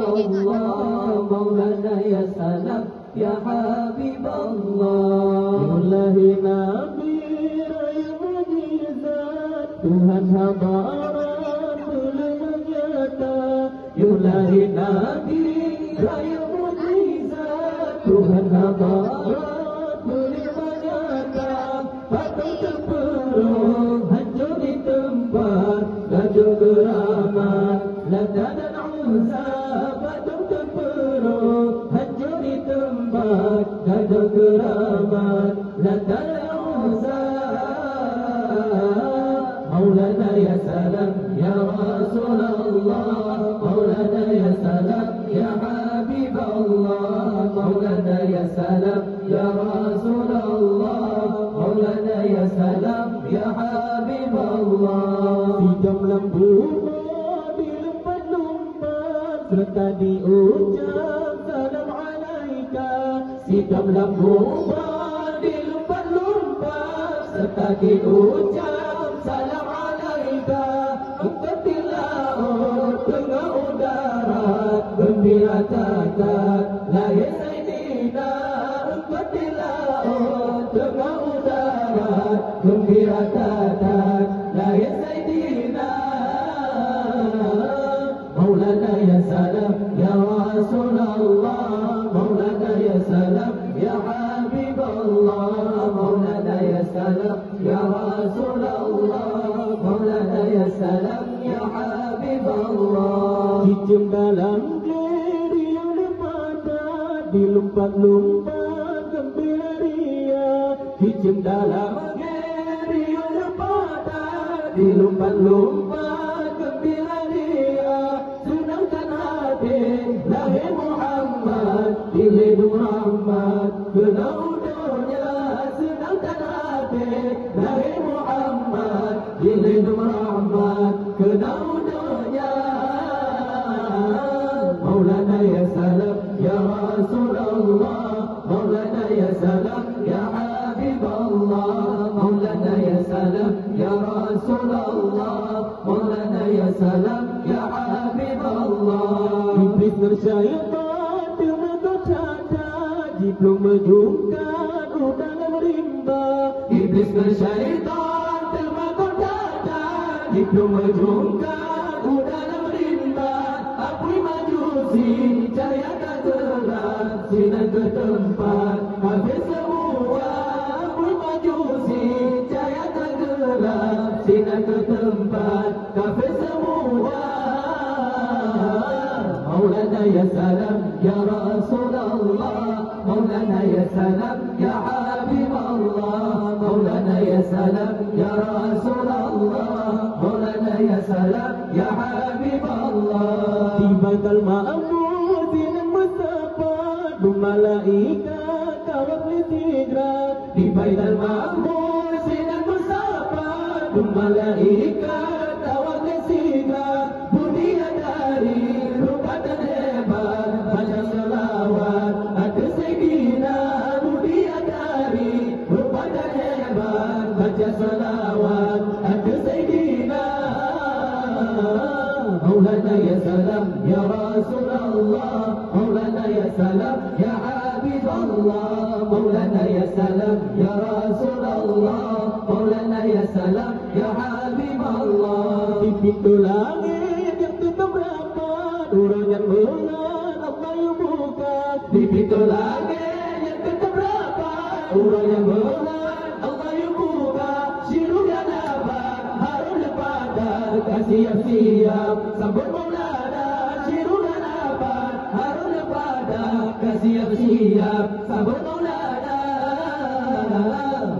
Allah, Maulana ya salam ya Habib Allah. Ilahi Nabi raya mujizat, Tuhan habaran belum nyata. Ilahi Nabi raya mujizat, Tuhan habaran belum nyata. Patut terpenuh hancur di tempat gajah keramat, Lata dan Uzza patut terpenuh hancur di tempat gajah keramat, Lata dan Uzza. Maulana ya salam ya Rasulullah, Maulana ya salam ya Habib Allah, Maulana ya salam ya Rasulullah, Maulana ya salam ya Habib Allah. Hidam lembu dilumpat-lumpat serta diucap salam alaika. Hidam lembu dilumpat-lumpat serta diucap salam alaika. Engkau di laut tengah udara gembira takkan lahir Sayyidina. Engkau di laut tengah udara gembira takkan lahir Sayyidina. Maulana ya salam ya Rasulullah, Maulana ya salam ya Habib Allah, Maulana ya salam ya Rasulullah, Maulana ya salam ya Habib Allah. Hijau dalam geri yang lepata, dilumpat-lumpat gembira ria. Hijau dalam geri yang lepata, dilumpat-lumpat gembira ria. Senangkan hati lahir Muhammad, dilindung rahmat kena udurnya. Senangkan hati lahir Muhammad, dilindung rahmat kena udurnya. Maulana ya salam ya Rasulullah, Maulana ya salam ya Habib Allah, Maulana ya salam ya Rasulullah, Maulana ya salam ya Habib Allah. Iblis bersyaitan termata-mata, jiplung menjungkat dalam rimba. Iblis bersyaitan termata-mata, jiplung menjungkat dalam rimba. Apui majusi cahaya kegelapan, sinar ke tempat habis semua. Apui majusi cahaya kegelapan, sinar ke tempat kafir semua. Maulana ya salam ya Rasulullah, Maulana ya salam ya Habib Allah, Maulana ya salam ya Rasulullah, Maulana ya salam ya Habib Allah. Di Baitul Ma'mur dengan Mustafa, du malaikat tawaf li sidrat. Di Baitul Ma'mur dengan Mustafa, du malaikat tawaf li sidrat. Dunia dari rupatan hebat, baca selawat ada Sayyidina. Dunia dari rupatan hebat, baca selawat ada Sayyidina. Maulana ya salam ya Rasulullah, Maulana ya salam ya Habib Allah, Maulana ya salam ya Rasulullah, Maulana ya salam ya Habib Allah. Di pintu langit yang tutup rapat, urang yang bulan Allah yang buka. Di pintu langit yang tutup rapat, urang yang bulan Allah yang buka. Syiru dan abad harus lepadan, siap-siap sambut Maulana. Syiru dan abad harus lepadan, siap-siap sambut Maulana.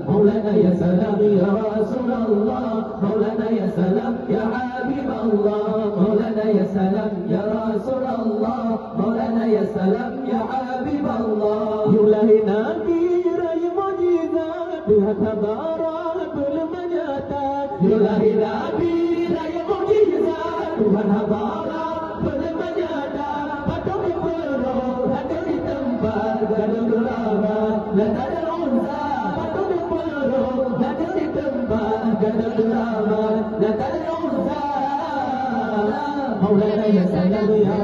Maulana ya salam ya Rasulullah, Maulana ya salam ya Habib Allah, Maulana ya salam ya Rasulullah, Maulana ya salam ya Habib Allah. Ilahi Nabi raya mujizat, Tuhan habaran belum menyata. Ilahi Nabi raya mujizat, Tuhan habaran belum menyata. Patut terpenuh hadir di tempat gajah keramat, Lata dan Uzza. Patut terpenuh hadir di tempat gajah keramat, Lata dan Uzza. Maulana ya salam ya